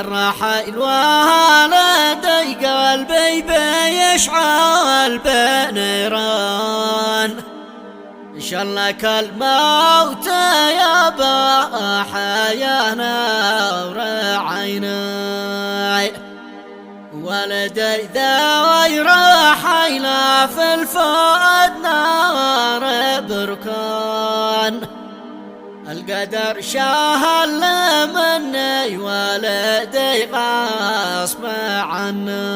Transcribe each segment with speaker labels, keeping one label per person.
Speaker 1: الرحيل والدي قلبي بيشعل بنيران شلك الموت يا حيانا ورعيناي ولدي ذوي رحينا في الفؤاد نار بركان القدر شاهل مني ولدي غصب عني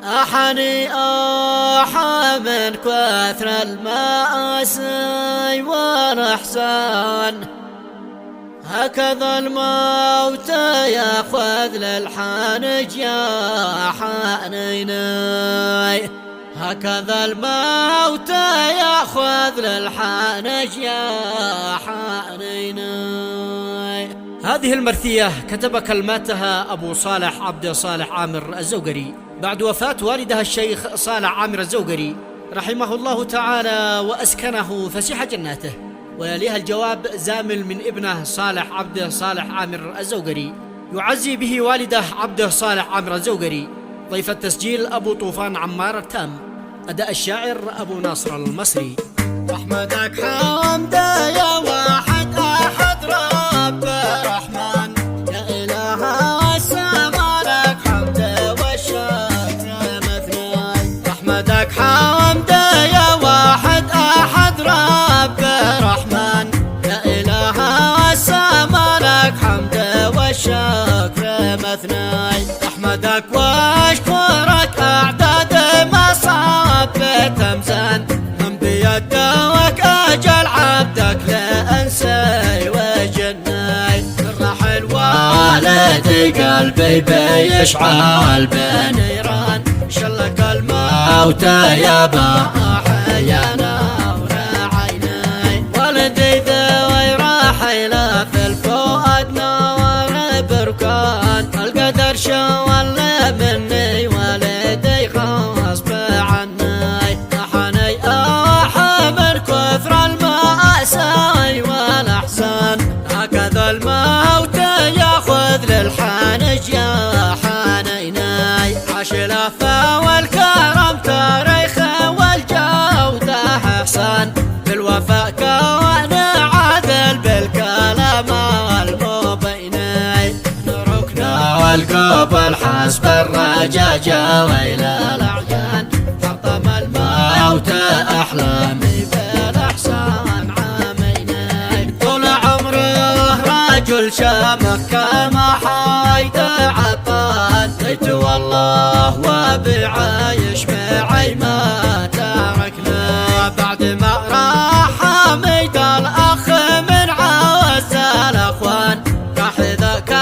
Speaker 1: أحني أحا من كثر المآسي والأحزان هكذا الموت ياخذ للحانج يا حنيني هكذا الموت ياخذ للحانج يا حنيني. هذه المرثية كتب كلماتها أبو صالح عبد صالح عامر الزوقري بعد وفاة والدها الشيخ صالح عامر الزوقري رحمه الله تعالى وأسكنه فسيح جناته. ويليها الجواب زامل من ابنه صالح عبد صالح عامر الزوقري يعزي به والده عبد صالح عامر الزوقري. ضيف التسجيل أبو طوفان عمار التام. أداء الشاعر أبو ناصر المصري.
Speaker 2: رحمتك حمد يا واحد أحد رب رحمن يا إله السما لك حمد والشكر مثناي. رحمتك حمد يا واحد أحد رب رحمن يا إله السما لك حمد والشكر مثناي. أحمدك واشكرك أعداد مصاب تمزن من بيدك أجل عبدك لا أنسى وجناي. الرحل والدي قلبي بيشعل بنيران شلك الموت يا حيانا ورعيناي. ولدي ذوي رحيله في الفؤاد نار بركان القدر شول مني ولدي غصب عني. أحني أحا من كثر المآسي والأحزان هكذا الموت ياخذ للحانج يا حنيناي. عاش الأفا والكرم تاريخ والجودة إحسان بالوفاء كون عادل بالكلام المبيناي. نركنا والقبل حسب الرجاجة وإلى الأعيان حطم الموت أحلامي بالأحسان عاميناي. طول عمره رجل شامخ كما حايد عباد ليت والله وبعايش معي ما تركنا. بعد ما راح حميد الأخ من عوز الأخوان راح ذاك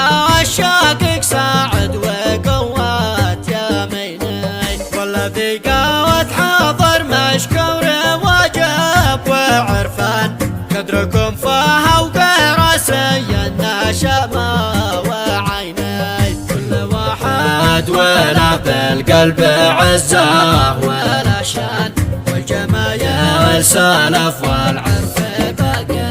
Speaker 2: الشاقق ساعد وقوات يا ميناي. والذي قوت حاضر مشكور وجب وعرفان قدركم فها وقرسي النشما وعيناي. كل واحد ولا بالقلب عزه ولا شان والجمايل سلف والعرف بقى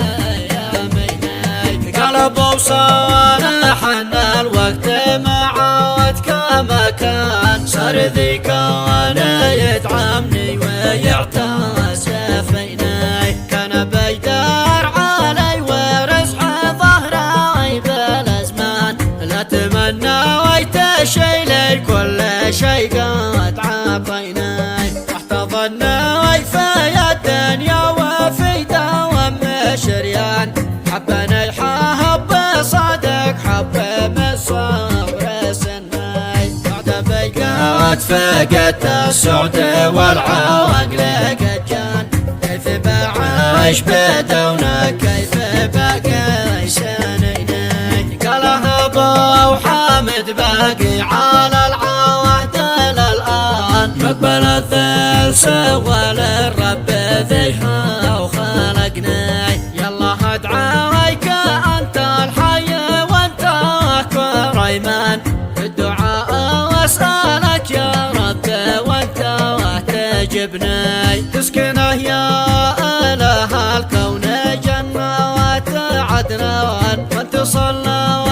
Speaker 2: يا ميناي. قلب وصالح ان الوقت معود كما كان صار ذيك وانا يدعمني ويعتز فيناي. كان بيدار علي ورزح ظهري بالازمان لا تمنيت شي لي كل شي قد عطيناي. احتضناي في الدنيا وفي دوام شريان حبني حب صادق حب من صبر سناي. بعد بيقات فقدت السعد والعواقل قد جان كيف بعيش بدونك كيف باقي سنيناي. قالها ابو حامد باقي على العهد الان مقبل الثلث وللرب ذيها وخلقناي. يلا ادعاك انت الحي وانت كريمان الدعاء واسالك يا رب وانت تجبناي. تسكنه يا اله الكون جنات عدنان وانت صلى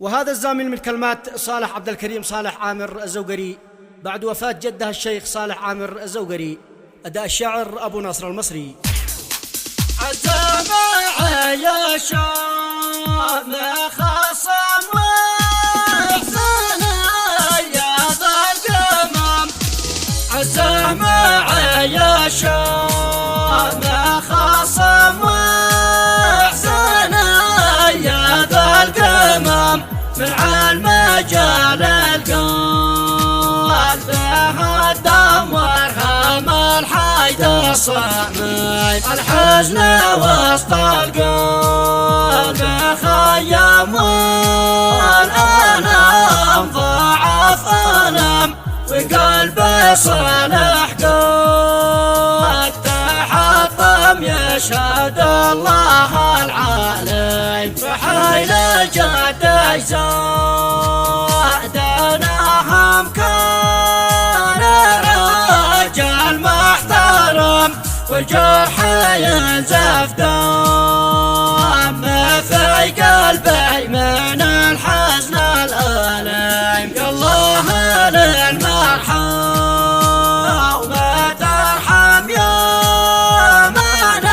Speaker 1: وهذا الزامل من كلمات صالح عبد الكريم صالح عامر الزوقري بعد وفاة جده الشيخ صالح عامر الزوقري. أداء الشاعر أبو ناصر المصري.
Speaker 2: الجماعة يا شام خصم وإحسانا يا ذا القمم. الجماعة يا شام خصم وإحسانا يا ذا القمم. من المجال القلب الدم وارحم الحيد الصامي. الحزن وسط القلب خيم والألم ضعف ألم. وقلبي صالح قد تحطم يشهد الله العالم. بحيل جد زادناهم كان رجال محترم. والجرح ينزف دم في قلبي من الحزن الألم. يا الله للمرحم وما ترحم يا من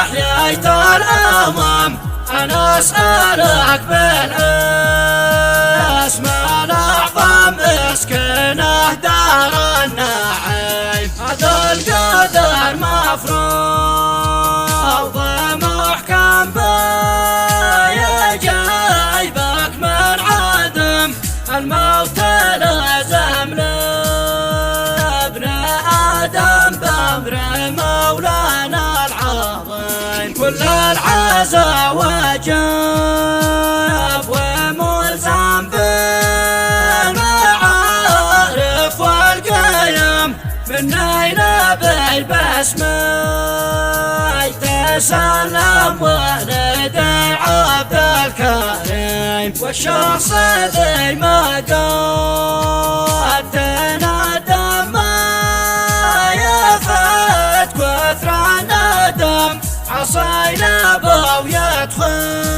Speaker 2: أحييت الأمم. أنا أسألك بالاسم الأعظم اسكنه دار النعيم. هذا القدر مفروض محكم بيجيبك من عدم. الموت لازم لابن آدم بأمر مولانا العظيم. كل العزا وجب وملزم بالمعارف والقيم. من نيل بالبسمة تسلم ولد عبد الكريم. والشخص ذي ما قد تندم ما يفت كثر الندم. عصينا بو يدخل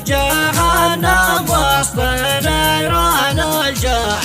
Speaker 2: جهنم وسط نيران الجحيم.